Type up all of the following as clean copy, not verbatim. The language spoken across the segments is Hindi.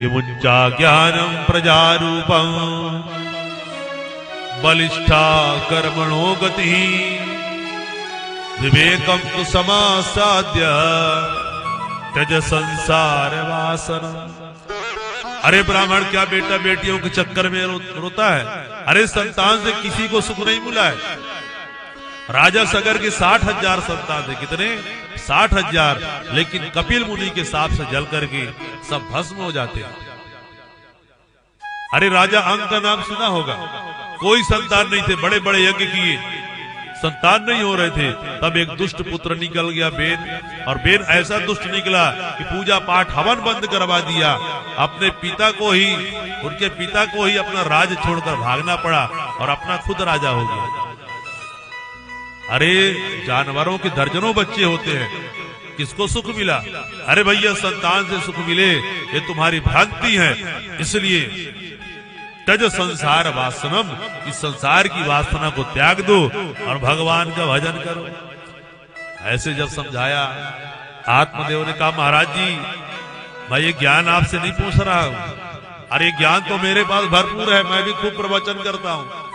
विमुञ्चा ज्ञानं प्रजारूपं बलिष्ठा कर्मणो गतिः विवेकं तु समासाद्य त्यज संसार वासना। अरे ब्राह्मण क्या बेटा बेटियों के चक्कर में रोता है? अरे संतान से किसी को सुख नहीं मिला है। राजा सगर के 60,000 संतान थे। कितने? 60,000। लेकिन कपिल मुनि के साप से जल करके सब भस्म हो जाते हैं। अरे राजा अंग का नाम सुना होगा। कोई संतान नहीं थे, बड़े बड़े यज्ञ किए, संतान नहीं हो रहे थे। तब एक दुष्ट पुत्र निकल गया बेन, और बेन ऐसा दुष्ट निकला कि पूजा पाठ हवन बंद करवा दिया। अपने पिता को ही, उनके पिता को ही अपना राज छोड़कर भागना पड़ा और अपना खुद राजा हो गया। अरे जानवरों के दर्जनों बच्चे होते हैं, किसको सुख मिला? अरे भैया संतान से सुख मिले ये तुम्हारी भ्रांति है। इसलिए तज संसार वासनम, इस संसार की वासना को त्याग दो और भगवान का भजन करो। ऐसे जब समझाया, आत्मदेव ने कहा महाराज जी मैं ये ज्ञान आपसे नहीं पूछ रहा हूं। अरे ज्ञान तो मेरे पास भरपूर है, मैं भी खूब प्रवचन करता हूं।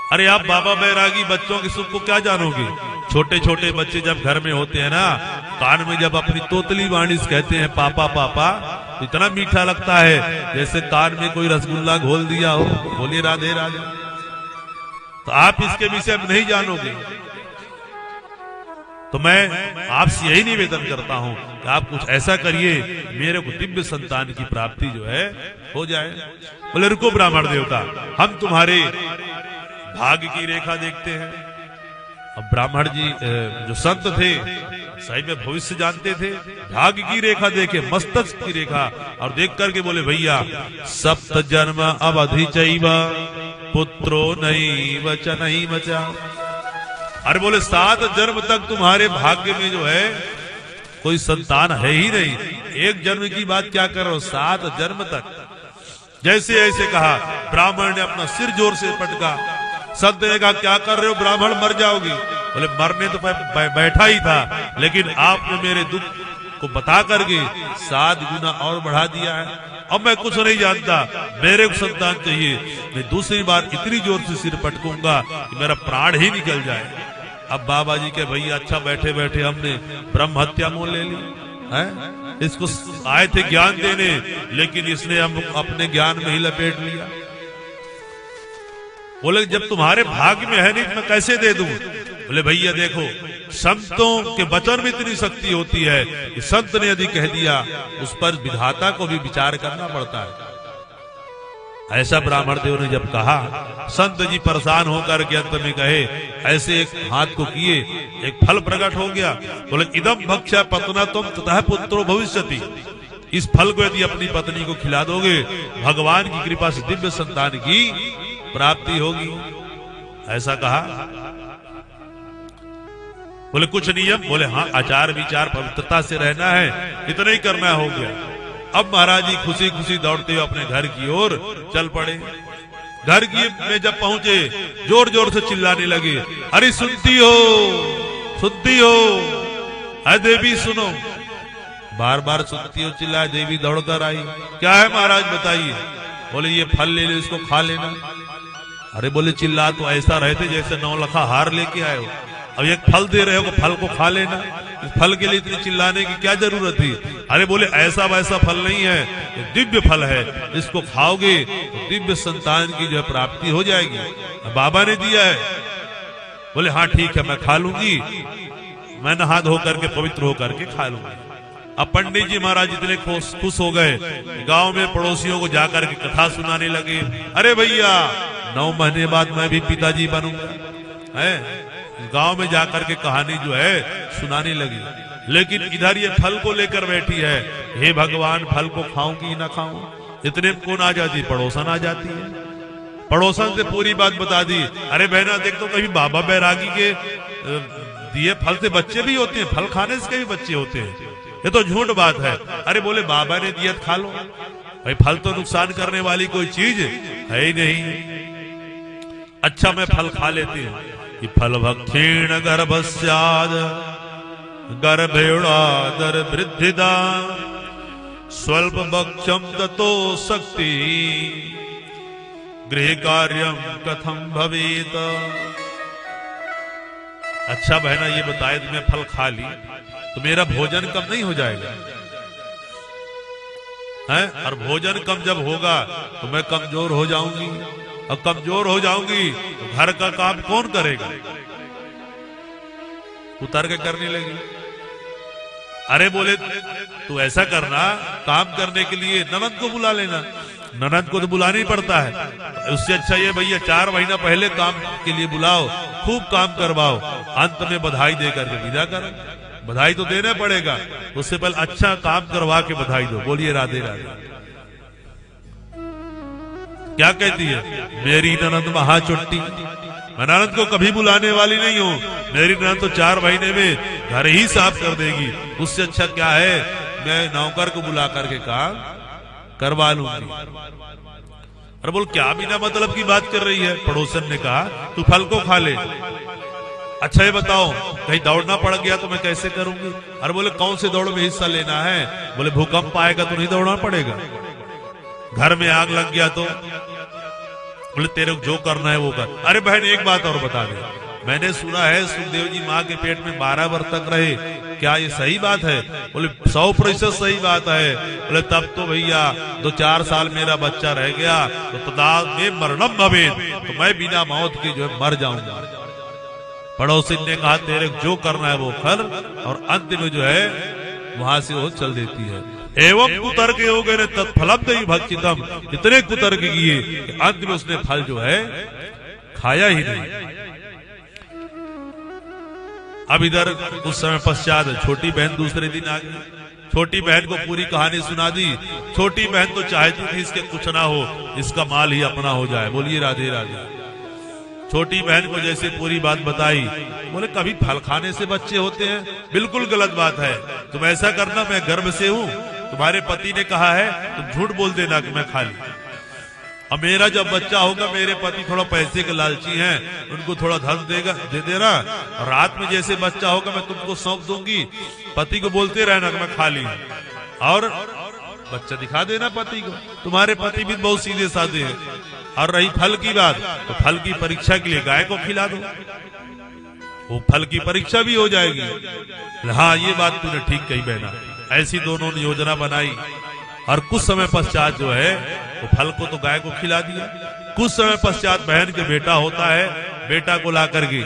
अरे आप बाबा बैरागी बच्चों के सुख को क्या जानोगे? छोटे छोटे बच्चे जब घर में होते हैं ना, कान में जब अपनी तोतली वाणी कहते हैं पापा पापा, इतना मीठा लगता है जैसे कान में कोई रसगुल्ला घोल दिया हो। बोलिए राधे राधे। तो आप इसके विषय में नहीं जानोगे। तो मैं आपसे यही निवेदन करता हूं कि आप कुछ ऐसा करिए मेरे को दिव्य संतान की प्राप्ति जो है हो जाए। बोले रुको ब्राह्मण देवता, हम तुम्हारे भाग्य की रेखा देखते हैं। अब ब्राह्मण जी जो संत थे सही में भविष्य जानते थे। भाग्य की रेखा देखे, मस्तक की रेखा, और देख करके बोले भैया सप्त जन्म अवधि चैव पुत्रो नैव च नहीं बचा। अरे बोले 7 जन्म तक तुम्हारे भाग्य में जो है कोई संतान है ही नहीं। एक जन्म की बात क्या कर रहे हो, 7 जन्म तक। जैसे ऐसे कहा, ब्राह्मण ने अपना सिर जोर से पटका। संत ने कहा क्या कर रहे हो ब्राह्मण, मर जाओगे। बोले मरने तो बैठा ही था, लेकिन आपने मेरे दुख को बता करके 7 गुना और बढ़ा दिया है। अब मैं कुछ नहीं जानता, मेरे को संतान चाहिए। मैं दूसरी बार इतनी जोर से सिर पटकूंगा कि मेरा प्राण ही निकल जाए। अब बाबा जी के भैया अच्छा बैठे बैठे हमने ब्रह्म हत्या मोल ले ली है। इसको आए थे ज्ञान देने, लेकिन इसने हम अपने ज्ञान में ही लपेट लिया। बोले जब तुम्हारे भाग्य में है नहीं तो मैं कैसे दे दूं? बोले भैया देखो, संतों के वचन में इतनी शक्ति होती है कि संत ने यदि कह दिया उस पर विधाता को भी विचार करना पड़ता है। ऐसा ब्राह्मण देव ने जब कहा, संत जी परेशान होकर के अंत में कहे, ऐसे एक हाथ को किए, एक फल प्रकट हो गया। बोले इदम भक्ष्य पत्ना तुम ततः पुत्रो भविष्यति। इस फल को यदि अपनी पत्नी को खिला दोगे, भगवान की कृपा से दिव्य संतान की प्राप्ति होगी। ऐसा कहा। बोले कुछ नियम? बोले हाँ, आचार विचार पवित्रता से रहना है, इतना ही करना हो गया। अब महाराज जी खुशी खुशी दौड़ते हुए अपने घर की ओर चल पड़े। घर की में जब पहुंचे, जोर जोर से चिल्लाने लगे, अरे सुनती हो, सुनती हो, अरे देवी सुनो। बार बार सुनती हो चिल्लाए। देवी दौड़कर आई। क्या है महाराज बताइए। बोले ये फल ले लो, इसको खा लेना। अरे बोले चिल्ला तो ऐसा रहे थे जैसे 9 लखा हार लेके आए हो। अब एक फल दे रहे हो, फल को खा लेना। इस फल के लिए इतनी चिल्लाने की क्या जरूरत थी? अरे बोले ऐसा वैसा फल नहीं है, ये दिव्य फल है, इसको खाओगे तो दिव्य संतान की जो है प्राप्ति हो जाएगी। बाबा ने दिया है। बोले हाँ ठीक है, मैं खा लूंगी, मैं नहा धो करके पवित्र होकर के खा लूंगी। अब पंडित जी महाराज इतने खुश हो गए, गांव में पड़ोसियों को जाकर के कथा सुनाने लगे। अरे भैया 9 महीने बाद मैं भी पिताजी बनूंगा है। गांव में जाकर के कहानी जो है सुनाने लगी। लेकिन इधर ये फल को लेकर बैठी है, हे भगवान फल को खाऊं कि ना खाऊं। इतने में कौन आ जाती? पड़ोसन आ जाती है। पड़ोसन से पूरी बात बता दी। अरे बहना देख तो कभी बाबा बैरागी के दिए फल से बच्चे भी होते हैं, फल खाने से कभी बच्चे होते हैं? ये तो झूठ बात है। अरे बोले बाबा ने दिया खा लो। भाई फल तो नुकसान करने वाली कोई चीज है ही नहीं। अच्छा मैं फल खा लेती हूँ। कि फल भक्षेण गर्भस्याद गर्भेणादर वृद्धिदा स्वल्प भक्षम ततो शक्ति गृह कार्यम कथम भवेत। अच्छा बहना ये बताए तुम्हें फल खा ली तो मेरा भोजन कम नहीं हो जाएगा है? और भोजन कम जब होगा तो मैं कमजोर हो जाऊंगी, और कमजोर हो जाऊंगी तो घर का काम कौन करेगा? उतर के करने लगी। अरे बोले तू ऐसा करना, काम करने के लिए ननद को बुला लेना। ननद को तो बुलाना ही पड़ता है, उससे अच्छा ये भैया 4 महीना पहले काम के लिए बुलाओ, खूब काम करवाओ, अंत में बधाई दे करके विदा करो। बधाई तो देना पड़ेगा, उससे पहले अच्छा काम करवा के बधाई दो। बोलिए राधे राधे। क्या कहती है? मेरी ननद महाचुट्टी, मैं ननद को कभी बुलाने वाली नहीं हूँ। मेरी ननद तो 4 महीने में घर ही साफ कर देगी। उससे अच्छा क्या है, मैं नौकर को बुला करके काम करवा लूंगी। अरे बोल क्या बिना मतलब की बात कर रही है? पड़ोसन ने कहा तू फल को खा ले। अच्छा ये बताओ कहीं दौड़ना पड़ गया तो मैं कैसे करूंगी? अरे बोले कौन से दौड़ में हिस्सा लेना है? बोले भूकंप आएगा तो नहीं दौड़ना पड़ेगा। घर में आग लग गया तो? बोले तेरे को जो करना है वो कर। अरे बहन एक बात और बता दे, मैंने सुना है सुखदेव जी माँ के पेट में 12 वर्ष तक रहे, क्या ये सही बात है? बोले 100% सही बात है। बोले तब तो भैया 2-4 साल मेरा बच्चा रह गया तो तदा में मरणम भवेत, तो मैं बिना मौत के जो है मर जाऊंगा। पड़ोसी ने कहा तेरे जो करना है वो कर, और अंत में जो है वहां से वो चल देती है। एवं कुतर्क हो गए तत्फलम दई भक्षितम, इतने कुतर्क किए कि अंत में उसने फल जो है खाया ही नहीं। अब इधर उस समय पश्चात छोटी बहन दूसरे दिन आ गई। छोटी बहन को पूरी कहानी सुना दी। छोटी बहन तो चाहती थी इसके कुछ ना हो, इसका माल ही अपना हो जाए। बोलिए राधे राधे। छोटी बहन को जैसे पूरी बात बताई, बोले कभी फल खाने से बच्चे होते हैं? बिल्कुल गलत बात है। तुम ऐसा करना, मैं गर्भ से हूँ, तुम्हारे पति ने कहा है, तुम झूठ बोल देना कि मैं खा ली। अब मेरा जब बच्चा होगा, मेरे पति थोड़ा पैसे के लालची हैं, उनको थोड़ा धन दे देना, और रात में जैसे बच्चा होगा मैं तुमको सौंप दूंगी, पति को बोलते रहना कि मैं खा ली, और बच्चा दिखा देना पति को। तुम्हारे पति भी बहुत सीधे साधे हैं। और रही फल की बात, तो फल की परीक्षा के लिए गाय को खिला दो, वो फल की परीक्षा भी हो जाएगी। हाँ ये बात तूने ठीक कही बहना। ऐसी दोनों ने योजना बनाई, और कुछ समय पश्चात जो है वो फल को तो गाय को खिला दिया। कुछ समय पश्चात बहन के बेटा होता है, बेटा को ला करके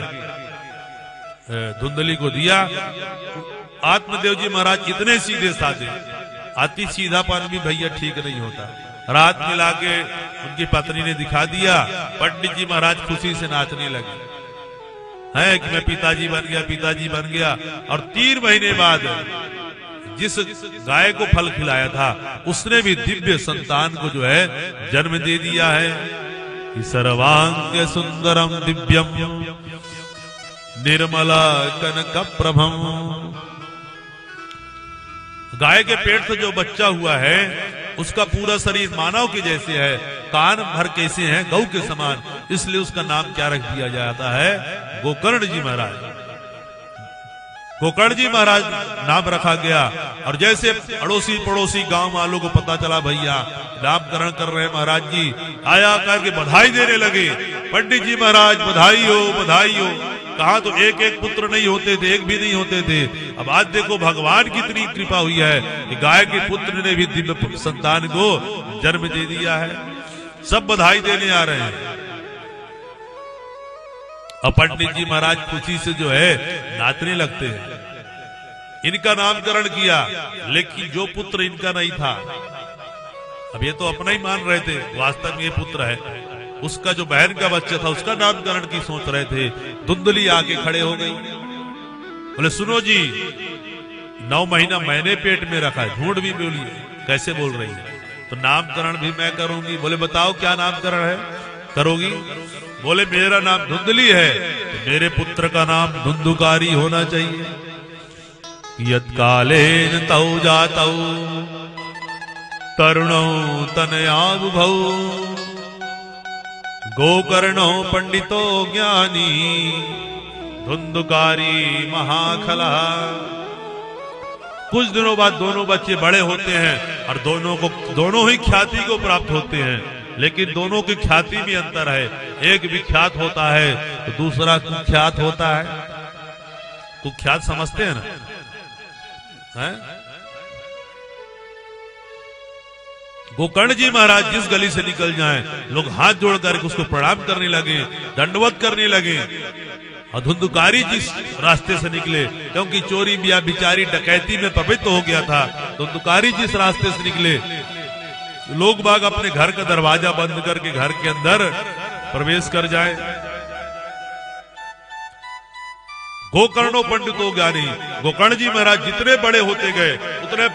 धुंधली को दिया। आत्मदेव जी महाराज इतने सीधे साधे, अति सीधापन भी भैया ठीक नहीं होता। रात में लाके उनकी पत्नी ने दिखा दिया। पंडित जी महाराज खुशी से नाचने लगे है कि मैं पिताजी बन गया, पिताजी बन गया। और 3 महीने बाद जिस गाय को फल खिलाया था उसने भी दिव्य संतान को जो है जन्म दे दिया है। सर्वांग सुंदरम दिव्यम निर्मला कनक प्रभम। गाय के पेट से जो बच्चा हुआ है उसका पूरा शरीर मानव के जैसे है, कान भर कैसे हैं गौ के समान, इसलिए उसका नाम क्या रख दिया जाता है? गोकर्ण जी महाराज। गोकर्ण जी महाराज नाम रखा गया। और जैसे अड़ोसी पड़ोसी गांव वालों को पता चला भैया नामकरण कर रहे हैं महाराज जी, आया करके बधाई देने लगे। पंडित जी महाराज बधाई हो, बधाई हो। कहा तो एक एक पुत्र नहीं होते थे, एक भी नहीं होते थे। अब आज देखो भगवान की इतनी कृपा हुई है कि गाय के पुत्र ने भी दिव्य संतान को जन्म दे दिया है। सब बधाई देने आ रहे हैं। और पंडित जी महाराज खुशी से जो है नाचने लगते हैं। इनका नामकरण किया, लेकिन जो पुत्र इनका नहीं था, अब ये तो अपना ही मान रहे थे, वास्तव में ये पुत्र है। उसका जो बहन का बच्चा था उसका नामकरण की सोच रहे थे। धुंधली आके खड़े हो गई, बोले सुनो जी 9 महीना मैंने पेट में रखा है। झूठ भी बोली, कैसे बोल रही है? तो नामकरण भी मैं करूंगी। बोले बताओ क्या नामकरण है, करोगी? बोले मेरा नाम धुंधली है, तो मेरे पुत्र का नाम धुंधुकारी होना चाहिए। यत्कालेन तौ जातौ तरुणौ तनयाबुभौ गोकर्णो पंडितो ज्ञानी धुंधुकारी महाखला। कुछ दिनों बाद दोनों बच्चे बड़े होते हैं और दोनों ही ख्याति को प्राप्त होते हैं, लेकिन दोनों की ख्याति में अंतर है। एक विख्यात होता है तो दूसरा कुख्यात होता है। कुख्यात समझते हैं ना? है? गोकर्ण जी महाराज जिस गली से निकल जाएं, लोग हाथ जोड़कर उसको प्रणाम करने लगे, दंडवत करने लगे। और धुंधुकारी जिस रास्ते से निकले, क्योंकि चोरी बिया बिचारी डकैती में पवित्र हो गया था, धुंधुकारी जिस रास्ते से निकले, लोग बाग अपने घर का दरवाजा बंद करके घर के अंदर प्रवेश कर जाए। गोकर्णो पंडितो ज्ञानी, गोकर्ण जी महाराज जितने बड़े होते गए उतने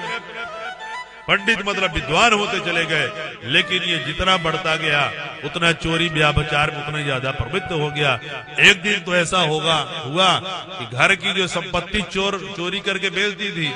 पंडित मतलब विद्वान होते चले गए, लेकिन ये जितना बढ़ता गया उतना चोरी व्याभिचार में उतना ज्यादा प्रवृत्त हो गया। एक दिन तो ऐसा हुआ कि घर की जो संपत्ति चोरी करके बेच दी थी,